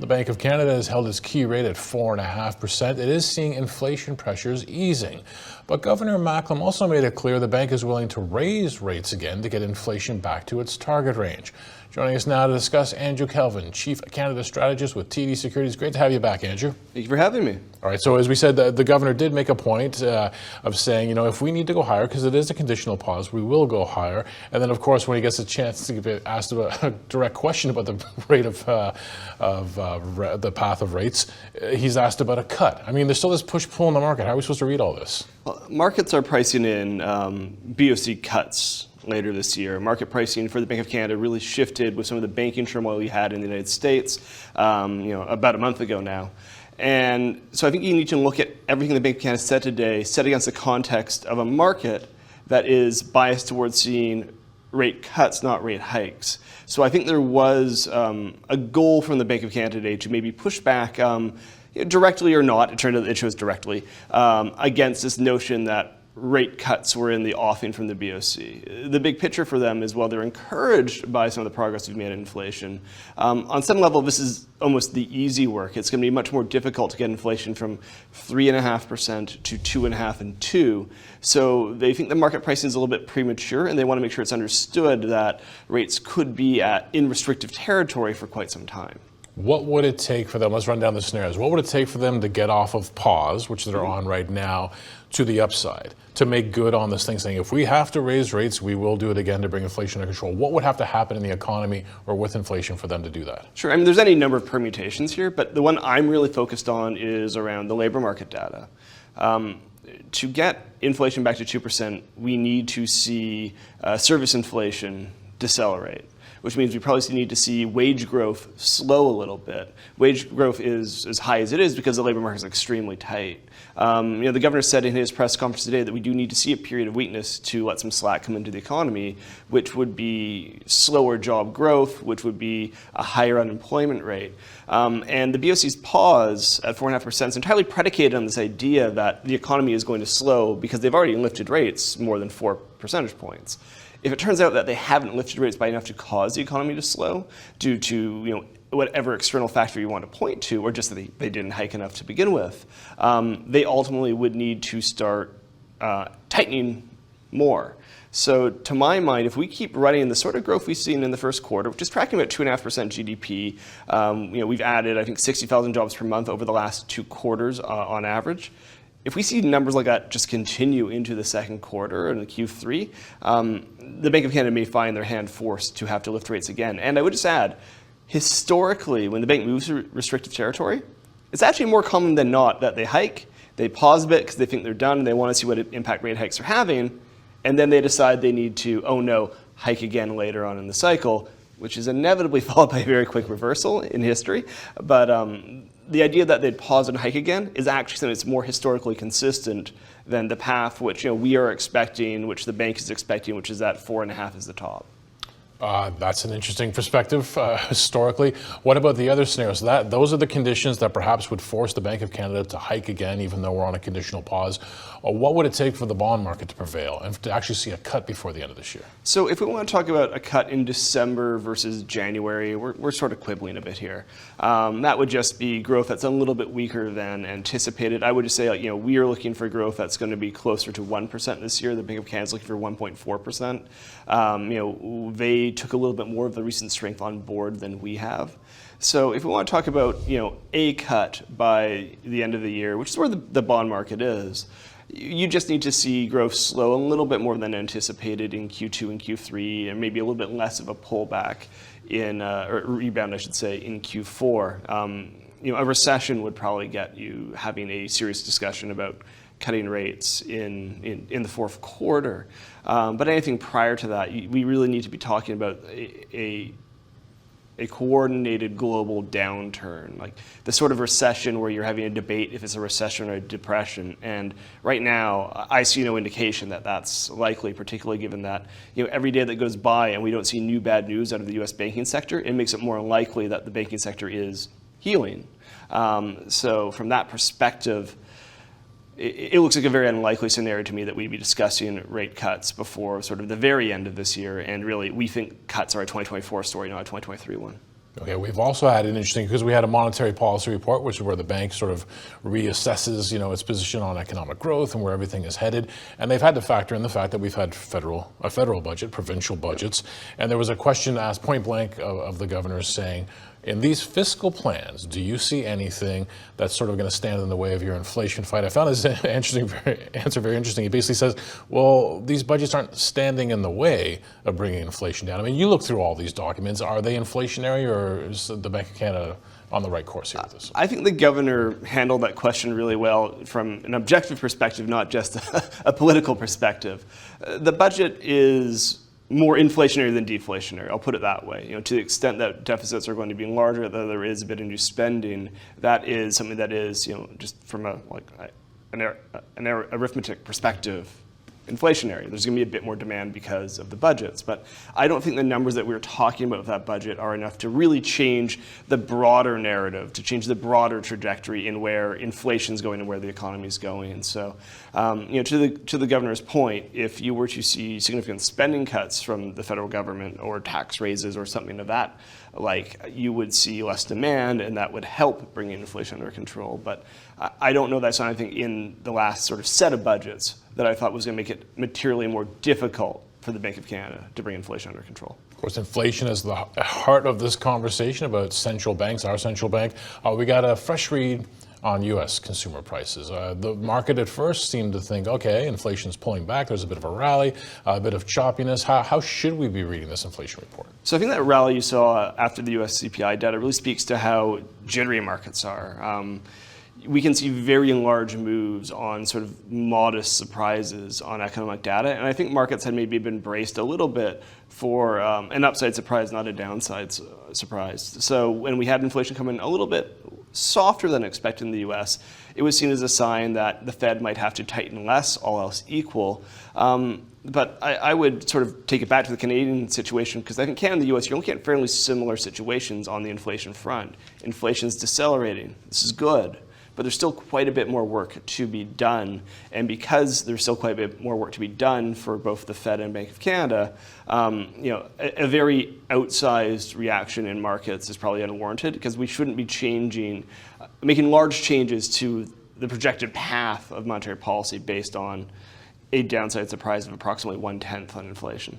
The Bank of Canada has held its key rate at 4.5%. It is seeing inflation pressures easing. But Governor Macklem also made it clear the bank is willing to raise rates again to get inflation back to its target range. Joining us now to discuss, Andrew Kelvin, Chief Canada Strategist with TD Securities. Great to have you back, Andrew. Thank you for having me. All right, so as we said, the governor did make a point of saying, if we need to go higher, because it is a conditional pause, we will go higher. And then, of course, when he gets a chance to get asked about a direct question about the rate of the path of rates, he's asked about a cut. I mean, there's still this push-pull in the market. How are we supposed to read all this? Well, markets are pricing in BOC cuts later this year. Market pricing for the Bank of Canada really shifted with some of the banking turmoil we had in the United States, about a month ago now. And so I think you need to look at everything the Bank of Canada said today, set against the context of a market that is biased towards seeing rate cuts, not rate hikes. So I think there was a goal from the Bank of Canada today to maybe push back, directly or not, it turned out that it chose directly, against this notion that rate cuts were in the offing from the BOC. The big picture for them is, while they're encouraged by some of the progress we've made in inflation, on some level this is almost the easy work. It's going to be much more difficult to get inflation from 3.5% to 2.5% and 2%. So they think the market pricing is a little bit premature, and they want to make sure it's understood that rates could be in restrictive territory for quite some time. What would it take for them, let's run down the scenarios, what would it take for them to get off of pause, which they're on right now, to the upside, to make good on this thing, saying if we have to raise rates, we will do it again to bring inflation under control? What would have to happen in the economy or with inflation for them to do that? Sure, I mean, there's any number of permutations here, but the one I'm really focused on is around the labor market data. To get inflation back to 2%, we need to see service inflation decelerate, which means we probably need to see wage growth slow a little bit. Wage growth is as high as it is because the labor market is extremely tight. The governor said in his press conference today that we do need to see a period of weakness to let some slack come into the economy, which would be slower job growth, which would be a higher unemployment rate. And the BOC's pause at 4.5% is entirely predicated on this idea that the economy is going to slow because they've already lifted rates more than 4 percentage points. If it turns out that they haven't lifted rates by enough to cause the economy to slow due to whatever external factor you want to point to, or just that they didn't hike enough to begin with, they ultimately would need to start tightening more. So to my mind, if we keep running the sort of growth we've seen in the first quarter, which is tracking about 2.5% GDP, we've added, I think, 60,000 jobs per month over the last 2 quarters on average. If we see numbers like that just continue into the second quarter and the Q3, the Bank of Canada may find their hand forced to have to lift rates again. And I would just add, historically, when the bank moves to restrictive territory, it's actually more common than not that they hike, they pause a bit because they think they're done and they want to see what impact rate hikes are having, and then they decide they need to, hike again later on in the cycle, which is inevitably followed by a very quick reversal in history. But the idea that they'd pause and hike again is actually something that's more historically consistent than the path which we are expecting, which the bank is expecting, which is that 4.5 is the top. That's an interesting perspective historically. What about the other scenarios? Those are the conditions that perhaps would force the Bank of Canada to hike again, even though we're on a conditional pause. What would it take for the bond market to prevail and to actually see a cut before the end of this year? So if we want to talk about a cut in December versus January, we're sort of quibbling a bit here. That would just be growth that's a little bit weaker than anticipated. I would just say, we are looking for growth that's going to be closer to 1% this year. The Bank of Canada is looking for 1.4%. They took a little bit more of the recent strength on board than we have. So if we want to talk about, a cut by the end of the year, which is where the bond market is, you just need to see growth slow a little bit more than anticipated in Q2 and Q3, and maybe a little bit less of a pullback or rebound, I should say, in Q4. A recession would probably get you having a serious discussion about cutting rates in the fourth quarter. But anything prior to that, we really need to be talking about a coordinated global downturn, like the sort of recession where you're having a debate if it's a recession or a depression. And right now, I see no indication that that's likely, particularly given that every day that goes by and we don't see new bad news out of the U.S. banking sector, it makes it more likely that the banking sector is healing. So from that perspective, it looks like a very unlikely scenario to me that we'd be discussing rate cuts before sort of the very end of this year. And really, we think cuts are a 2024 story, not a 2023 one. Okay, we've also had an interesting, because we had a monetary policy report, which is where the bank sort of reassesses, its position on economic growth and where everything is headed. And they've had to factor in the fact that we've had a federal budget, provincial budgets. And there was a question asked point blank of the governor saying, in these fiscal plans, do you see anything that's sort of going to stand in the way of your inflation fight? I found his answer very interesting. He basically says, well, these budgets aren't standing in the way of bringing inflation down. I mean, you look through all these documents. Are they inflationary, or is the Bank of Canada on the right course here with this? I think the governor handled that question really well from an objective perspective, not just a political perspective. The budget is more inflationary than deflationary. I'll put it that way. To the extent that deficits are going to be larger, that there is a bit of new spending, that is something that is, just from an arithmetic perspective, inflationary. There's going to be a bit more demand because of the budgets, but I don't think the numbers that we're talking about with that budget are enough to really change the broader narrative, to change the broader trajectory in where inflation's going and where the economy is going. And so, to the governor's point, if you were to see significant spending cuts from the federal government or tax raises or something of that, you would see less demand, and that would help bring inflation under control. But I don't know that's anything in the last sort of set of budgets that I thought was going to make it materially more difficult for the Bank of Canada to bring inflation under control. Of course, inflation is the heart of this conversation about central banks, our central bank. We got a fresh read on U.S. consumer prices. The market at first seemed to think, okay, inflation's pulling back, there's a bit of a rally, a bit of choppiness. How should we be reading this inflation report? So I think that rally you saw after the U.S. CPI data really speaks to how jittery markets are. We can see very large moves on sort of modest surprises on economic data, and I think markets had maybe been braced a little bit for an upside surprise, not a downside surprise. So when we had inflation come in a little bit softer than expected in the U.S., it was seen as a sign that the Fed might have to tighten less, all else equal. But I would sort of take it back to the Canadian situation, because I think Canada and the U.S., you're looking at fairly similar situations on the inflation front. Inflation's decelerating. This is good. But there's still quite a bit more work to be done. And because there's still quite a bit more work to be done for both the Fed and Bank of Canada, a very outsized reaction in markets is probably unwarranted, because we shouldn't be making large changes to the projected path of monetary policy based on a downside surprise of approximately 1/10 on inflation.